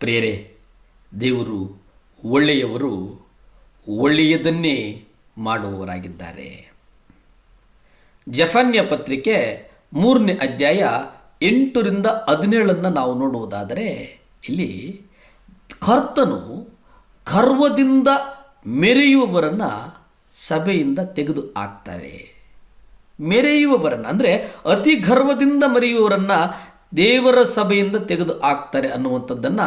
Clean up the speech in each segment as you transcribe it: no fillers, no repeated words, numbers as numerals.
ಪ್ರಿಯರೇ, ದೇವರು ಒಳ್ಳೆಯವರು, ಒಳ್ಳೆಯದನ್ನೇ ಮಾಡುವವರಾಗಿದ್ದಾರೆ. ಜಫನ್ಯ ಪತ್ರಿಕೆ 3ನೇ ಅಧ್ಯಾಯ 8-17 ನಾವು ನೋಡುವುದಾದರೆ, ಇಲ್ಲಿ ಕರ್ತನು ಗರ್ವದಿಂದ ಮೆರೆಯುವವರನ್ನು ಸಭೆಯಿಂದ ತೆಗೆದು ಹಾಕ್ತಾರೆ. ಮೆರೆಯುವವರನ್ನು ಅಂದರೆ ಅತಿ ಗರ್ವದಿಂದ ಮೆರೆಯುವವರನ್ನು ದೇವರ ಸಭೆಯಿಂದ ತೆಗೆದು ಹಾಕ್ತಾರೆ ಅನ್ನುವಂಥದ್ದನ್ನು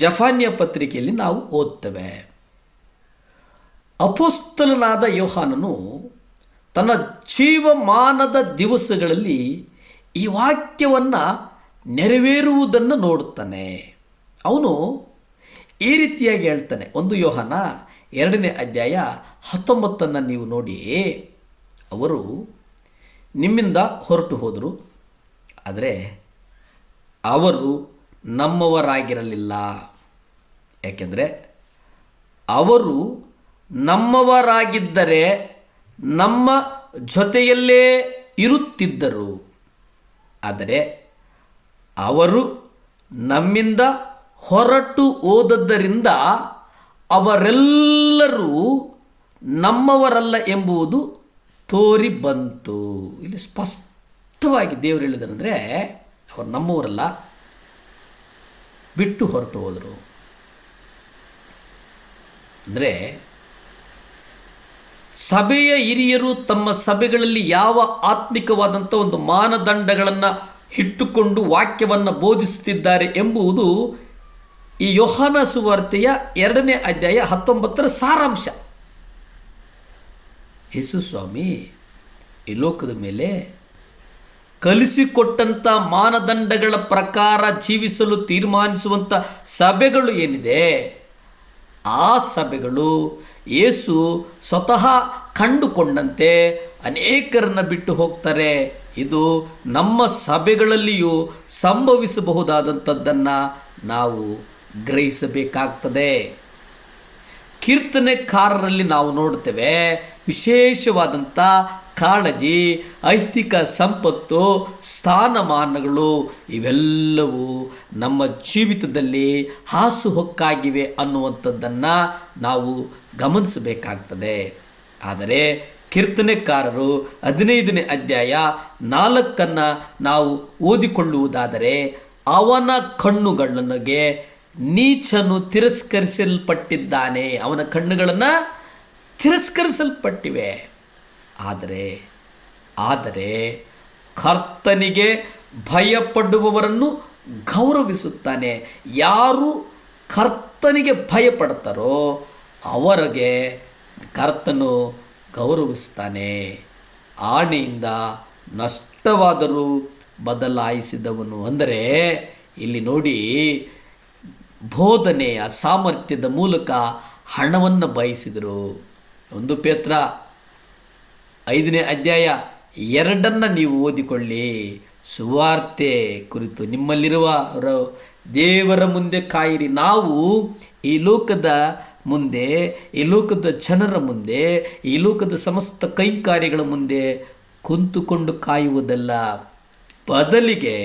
ಜಫನ್ಯ ಪತ್ರಿಕೆಯಲ್ಲಿ ನಾವು ಓದ್ತೇವೆ. ಅಪೊಸ್ತಲನಾದ ಯೋಹಾನನು ತನ್ನ ಜೀವಮಾನದ ದಿವಸಗಳಲ್ಲಿ ಈ ವಾಕ್ಯವನ್ನು ನೆರವೇರುವುದನ್ನು ನೋಡುತ್ತಾನೆ. ಅವನು ಈ ರೀತಿಯಾಗಿ ಹೇಳ್ತಾನೆ. 1 ಯೋಹಾನ 2ನೇ ಅಧ್ಯಾಯ 19 ನೀವು ನೋಡಿ, ಅವರು ನಿಮ್ಮಿಂದ ಹೊರಟು ಹೋದರು, ಆದರೆ ಅವರು ನಮ್ಮವರಾಗಿರಲಿಲ್ಲ. ಯಾಕೆಂದರೆ ಅವರು ನಮ್ಮವರಾಗಿದ್ದರೆ ನಮ್ಮ ಜೊತೆಯಲ್ಲೇ ಇರುತ್ತಿದ್ದರು. ಆದರೆ ಅವರು ನಮ್ಮಿಂದ ಹೊರಟು ಹೋದದ್ದರಿಂದ ಅವರೆಲ್ಲರೂ ನಮ್ಮವರಲ್ಲ ಎಂಬುದು ತೋರಿ ಬಂತು. ಇಲ್ಲಿ ಸ್ಪಷ್ಟವಾಗಿ ದೇವರು ಹೇಳಿದನೆಂದರೆ, ಅವರು ನಮ್ಮವರಲ್ಲ, ಬಿಟ್ಟು ಹೊರಟು ಹೋದರು. ಅಂದರೆ ಸಭೆಯ ಹಿರಿಯರು ತಮ್ಮ ಸಭೆಗಳಲ್ಲಿ ಯಾವ ಆತ್ಮಿಕವಾದಂಥ ಒಂದು ಮಾನದಂಡಗಳನ್ನು ಇಟ್ಟುಕೊಂಡು ವಾಕ್ಯವನ್ನು ಬೋಧಿಸುತ್ತಿದ್ದಾರೆ ಎಂಬುದು ಈ ಯೋಹಾನ ಸುವಾರ್ತೆಯ 2ನೇ ಅಧ್ಯಾಯ 19 ಸಾರಾಂಶ. ಯೇಸು ಸ್ವಾಮಿ ಈ ಲೋಕದ ಮೇಲೆ ಕಲಿಸಿಕೊಟ್ಟಂಥ ಮಾನದಂಡಗಳ ಪ್ರಕಾರ ಜೀವಿಸಲು ತೀರ್ಮಾನಿಸುವಂಥ ಸಭೆಗಳು ಏನಿದೆ, ಆ ಸಭೆಗಳು ಯೇಸು ಸ್ವತಃ ಕಂಡುಕೊಂಡಂತೆ ಅನೇಕರನ್ನು ಬಿಟ್ಟು ಹೋಗ್ತಾರೆ. ಇದು ನಮ್ಮ ಸಭೆಗಳಲ್ಲಿಯೂ ಸಂಭವಿಸಬಹುದಾದಂಥದ್ದನ್ನು ನಾವು ಗ್ರಹಿಸಬೇಕಾಗ್ತದೆ. ಕೀರ್ತನೆಕಾರರಲ್ಲಿ ನಾವು ನೋಡ್ತೇವೆ, ವಿಶೇಷವಾದಂಥ ಕಾಳಜಿ, ಐಹಿಕ ಸಂಪತ್ತು, ಸ್ಥಾನಮಾನಗಳು ಇವೆಲ್ಲವೂ ನಮ್ಮ ಜೀವಿತದಲ್ಲಿ ಹಾಸುಹೊಕ್ಕಾಗಿವೆ ಅನ್ನುವಂಥದ್ದನ್ನು ನಾವು ಗಮನಿಸಬೇಕಾಗ್ತದೆ. ಆದರೆ ಕೀರ್ತನೆಕಾರರು 15ನೇ ಅಧ್ಯಾಯ 4 ನಾವು ಓದಿಕೊಳ್ಳುವುದಾದರೆ, ಅವನ ಕಣ್ಣುಗಳಿಗೆ ನೀಚನು ತಿರಸ್ಕರಿಸಲ್ಪಟ್ಟಿದ್ದಾನೆ. ಅವನ ಕಣ್ಣುಗಳನ್ನು ತಿರಸ್ಕರಿಸಲ್ಪಟ್ಟಿವೆ. ಆದರೆ ಕರ್ತನಿಗೆ ಭಯಪಡುವವರನ್ನು ಗೌರವಿಸುತ್ತಾನೆ. ಯಾರು ಕರ್ತನಿಗೆ ಭಯಪಡ್ತಾರೋ ಅವರಿಗೆ ಕರ್ತನು ಗೌರವಿಸ್ತಾನೆ. ಆಣೆಯಿಂದ ನಷ್ಟವಾದರೂ ಬದಲಾಯಿಸಿದವನು. ಅಂದರೆ ಇಲ್ಲಿ ನೋಡಿ, ಬೋಧನೆಯ ಸಾಮರ್ಥ್ಯದ ಮೂಲಕ ಹಣವನ್ನು ಬಯಸಿದರು. 1 ಪೇತ್ರ 5ನೇ ಅಧ್ಯಾಯ 2 ನೀವು ಓದಿಕೊಳ್ಳಿ. ಸುವಾರ್ತೆ ಕುರಿತು ನಿಮ್ಮಲ್ಲಿರುವ ದೇವರ ಮುಂದೆ ಕಾಯಿರಿ. ನಾವು ಈ ಲೋಕದ ಮುಂದೆ, ಈ ಲೋಕದ ಜನರ ಮುಂದೆ, ಈ ಲೋಕದ ಸಮಸ್ತ ಕೈಂಕಾರ್ಯಗಳ ಮುಂದೆ ಕುಂತುಕೊಂಡು ಕಾಯುವುದಲ್ಲ, ಬದಲಿಗೆ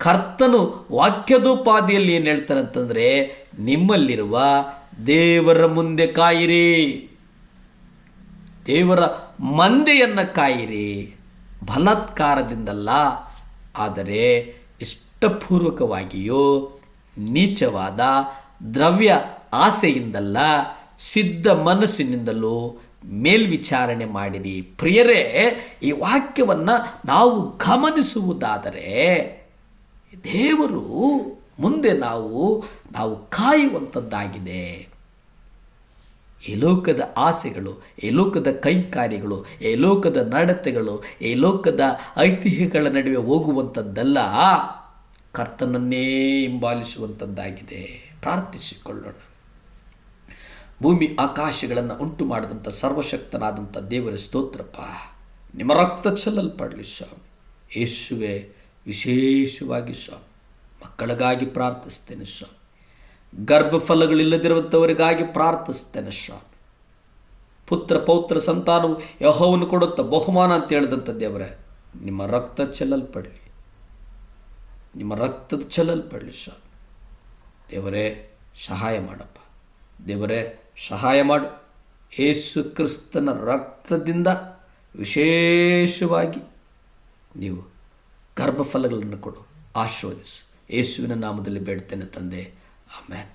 ಕರ್ತನು ವಾಕ್ಯದೋಪಾದಿಯಲ್ಲಿ ಏನು ಹೇಳ್ತಾನೆ ಅಂತಂದರೆ, ನಿಮ್ಮಲ್ಲಿರುವ ದೇವರ ಮುಂದೆ ಕಾಯಿರಿ, ದೇವರ ಮಂದೆಯನ್ನು ಕಾಯಿರಿ. ಬಲಾತ್ಕಾರದಿಂದಲ್ಲ, ಆದರೆ ಇಷ್ಟಪೂರ್ವಕವಾಗಿಯೂ ನೀಚವಾದ ದ್ರವ್ಯ ಆಸೆಯಿಂದಲ್ಲ, ಸಿದ್ಧ ಮನಸ್ಸಿನಿಂದಲೂ ಮೇಲ್ವಿಚಾರಣೆ ಮಾಡಿರಿ. ಪ್ರಿಯರೇ, ಈ ವಾಕ್ಯವನ್ನು ನಾವು ಗಮನಿಸುವುದಾದರೆ ದೇವರು ಮುಂದೆ ನಾವು ಕಾಯುವಂಥದ್ದಾಗಿದೆ. ಈ ಲೋಕದ ಆಸೆಗಳು, ಈ ಲೋಕದ ಕೈಂಕಾರ್ಯಗಳು, ಈ ಲೋಕದ ನಡತೆಗಳು, ಈ ಲೋಕದ ಐತಿಹ್ಯಗಳ ನಡುವೆ ಹೋಗುವಂಥದ್ದಲ್ಲ, ಕರ್ತನನ್ನೇ ಹಿಂಬಾಲಿಸುವಂಥದ್ದಾಗಿದೆ. ಪ್ರಾರ್ಥಿಸಿಕೊಳ್ಳೋಣ. ಭೂಮಿ ಆಕಾಶಗಳನ್ನು ಉಂಟು ಮಾಡಿದಂಥ ಸರ್ವಶಕ್ತನಾದಂಥ ದೇವರ ಸ್ತೋತ್ರಪ್ಪ. ನಿಮ್ಮ ರಕ್ತ ಚೆಲ್ಲಲ್ಪಡಲಿ ಸ್ವಾಮಿ. ಯೇಸುವೆ, ವಿಶೇಷವಾಗಿ ಸ್ವಾಮಿ ಮಕ್ಕಳಿಗಾಗಿ ಪ್ರಾರ್ಥಿಸ್ತೇನೆ ಸ್ವಾಮಿ. ಗರ್ಭಫಲಗಳಿಲ್ಲದಿರುವಂಥವರಿಗಾಗಿ ಪ್ರಾರ್ಥಿಸ್ತೇನೆ ಸ್ವಾಮಿ. ಪುತ್ರ ಪೌತ್ರ ಸಂತಾನವು ಯೆಹೋವನು ಕೊಡುತ್ತ ಬಹುಮಾನ ಅಂತ ಹೇಳಿದಂಥ ದೇವರೇ, ನಿಮ್ಮ ರಕ್ತ ಚೆಲ್ಲಲ್ಪಡಲಿ, ನಿಮ್ಮ ರಕ್ತದ ಚೆಲ್ಲಲ್ಪಡಲಿ ಸ್ವಾಮಿ. ದೇವರೇ ಸಹಾಯ ಮಾಡಪ್ಪ. ದೇವರೇ ಸಹಾಯ ಮಾಡು. ಯೇಸು ಕ್ರಿಸ್ತನ ರಕ್ತದಿಂದ ವಿಶೇಷವಾಗಿ ನೀವು ಗರ್ಭಫಲಗಳನ್ನು ಕೊಡು, ಆಶೀರ್ವದಿಸು. ಯೇಸುವಿನ ನಾಮದಲ್ಲಿ ಬೇಡ್ತೇನೆ ತಂದೆ, ಆಮೇನ್.